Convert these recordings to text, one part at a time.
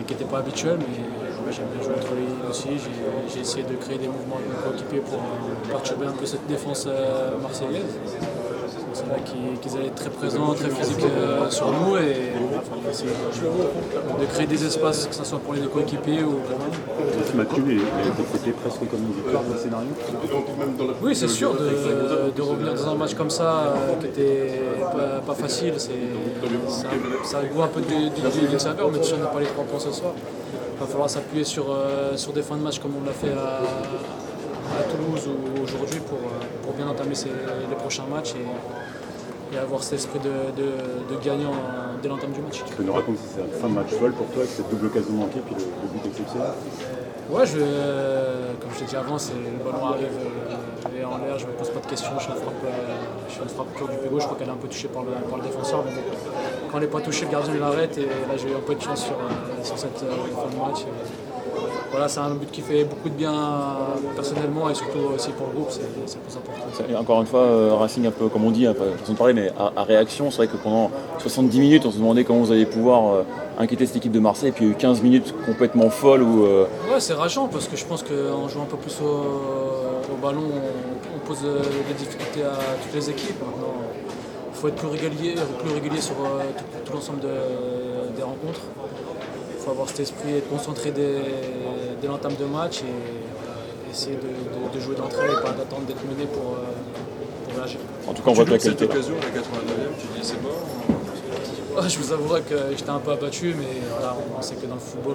qui n'était pas habituel, mais j'aime bien jouer entre les lignes aussi. J'ai essayé de créer des mouvements avec mes coéquipiers pour perturber un peu cette défense marseillaise. C'est là qu'ils allaient être très présents, très physiques sur nous et il fallait essayer de créer des espaces, que ce soit pour les deux coéquipiers ou pour nous. Ce match nul a été traité presque comme une victoire dans le scénario. Oui, c'est sûr, de revenir dans un match comme ça qui n'était pas facile, ça a goût un peu d'une saveur, même si on n'a pas les 3 points ce soir. Il va falloir s'appuyer sur des fins de match comme on l'a fait à Toulouse ou aujourd'hui pour bien entamer les prochains matchs et avoir cet esprit de gagnant dès l'entame du match. Tu peux nous raconter si c'est la fin de match folle pour toi, avec cette double occasion manquée puis le but exceptionnel? Ouais, comme je t'ai dit avant, le ballon arrive et en l'air, je ne me pose pas de questions, je fais une frappe pure du pied gauche, je crois qu'elle est un peu touchée par le défenseur, mais bon, quand elle n'est pas touchée, le gardien l'arrête et là j'ai eu un peu de chance sur cette fin de match. Voilà, c'est un but qui fait beaucoup de bien personnellement et surtout aussi pour le groupe, c'est plus important. Et encore une fois, Racing, un peu comme on dit, un peu façon de parler, mais à réaction, c'est vrai que pendant 70 minutes, on se demandait comment vous alliez pouvoir inquiéter cette équipe de Marseille, et puis il y a eu 15 minutes complètement folles où... Ouais, c'est rageant parce que je pense qu'en jouant un peu plus au ballon, on pose des difficultés à toutes les équipes. Maintenant, il faut être plus régulier sur tout l'ensemble des rencontres. Il faut avoir cet esprit et être concentré dès l'entame de match et essayer de jouer d'entrée et pas d'attendre d'être mené pour réagir. En tout cas, on voit que la cette qualité. occasion, la 89e, tu dis c'est mort. Je vous avouerai que j'étais un peu abattu, mais voilà, on sait que dans le football,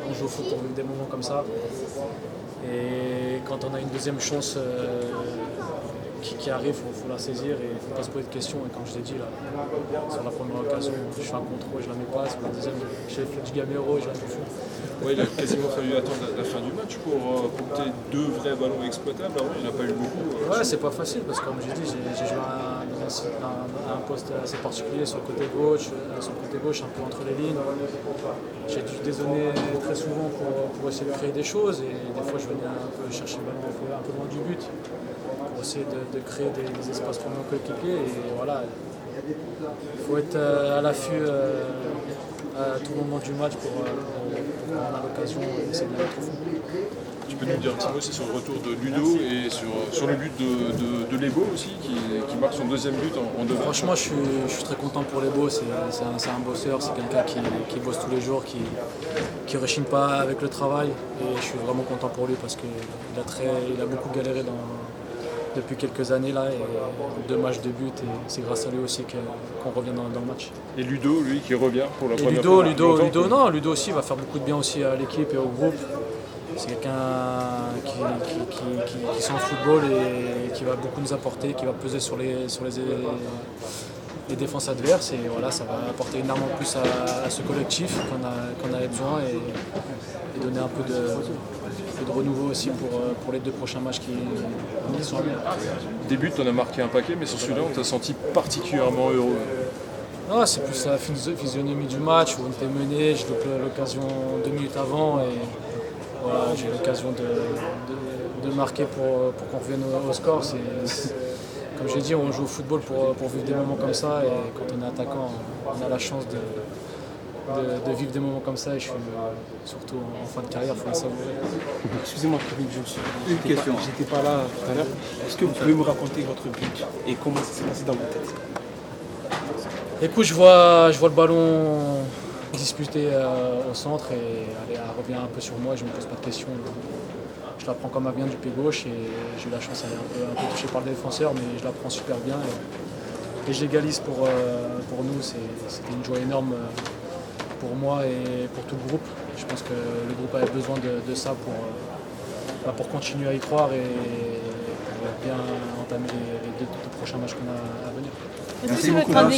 on joue au foot pour vivre des moments comme ça. Et quand on a une deuxième chance qui arrive, il faut la saisir et il ne faut pas se poser de questions. Et comme je l'ai dit, là, sur la première occasion, je fais un contrôle, je la mets pas. Sur la deuxième, j'ai fait du Gamero et je la fais fou. Ouais, il a quasiment fallu attendre la fin du match pour que tu aies 2 vrais ballons exploitables. Avant, il n'y en a pas eu beaucoup. Ouais, c'est pas facile parce que comme j'ai dit, j'ai joué à un poste assez particulier sur le côté gauche, un peu entre les lignes. J'ai dû dézonner très souvent pour essayer de créer des choses et des fois je venais un peu chercher le ballon un peu loin du but pour essayer de créer des espaces pour nos coéquipiers et voilà. Il faut être à l'affût à tout moment du match pour quand on a l'occasion d'essayer de mettre au fond. Tu peux nous dire un petit mot aussi sur le retour de Ludo et sur le but de Lebo aussi, qui marque son 2e but en 2 matchs. Franchement, je suis très content pour Lebo. C'est un bosseur, c'est quelqu'un qui bosse tous les jours, qui ne rechigne pas avec le travail. Et je suis vraiment content pour lui parce qu'il a beaucoup galéré depuis quelques années là, et 2 matchs de but. Et c'est grâce à lui aussi qu'on revient dans le match. Et Ludo, lui, qui revient pour la première Ludo, fois. Ludo aussi va faire beaucoup de bien aussi à l'équipe et au groupe. C'est quelqu'un qui sent le football et qui va beaucoup nous apporter, qui va peser sur les défenses adverses. Et voilà, ça va apporter énormément plus à ce collectif qu'on avait besoin et donner un peu de renouveau aussi pour les 2 prochains matchs qui sont à venir. Début, tu en as marqué un paquet, mais sur celui-là, on t'a senti particulièrement heureux. Non, c'est plus la physionomie du match où on était mené, j'ai loupé l'occasion 2 minutes avant et voilà, j'ai eu l'occasion de marquer pour qu'on revienne au score. Comme j'ai dit, on joue au football pour vivre des moments comme ça et quand on est attaquant, on a la chance de vivre des moments comme ça et je suis surtout en fin de carrière, il faut le savourer. Excusez-moi, Kevin, une question. J'étais pas là tout à l'heure. Est-ce que vous pouvez me raconter votre but et comment ça s'est passé dans votre tête? Écoute, je vois le ballon disputé au centre et elle revient un peu sur moi et je ne me pose pas de questions. Je la prends comme elle vient du pied gauche et j'ai eu la chance, elle est un peu touchée par le défenseur, mais je la prends super bien et je l'égalise pour nous. C'était une joie énorme pour moi et pour tout le groupe. Je pense que le groupe avait besoin de ça pour continuer à y croire et pour bien entamer les 2 prochains matchs qu'on a à venir. Est-ce que ça va être un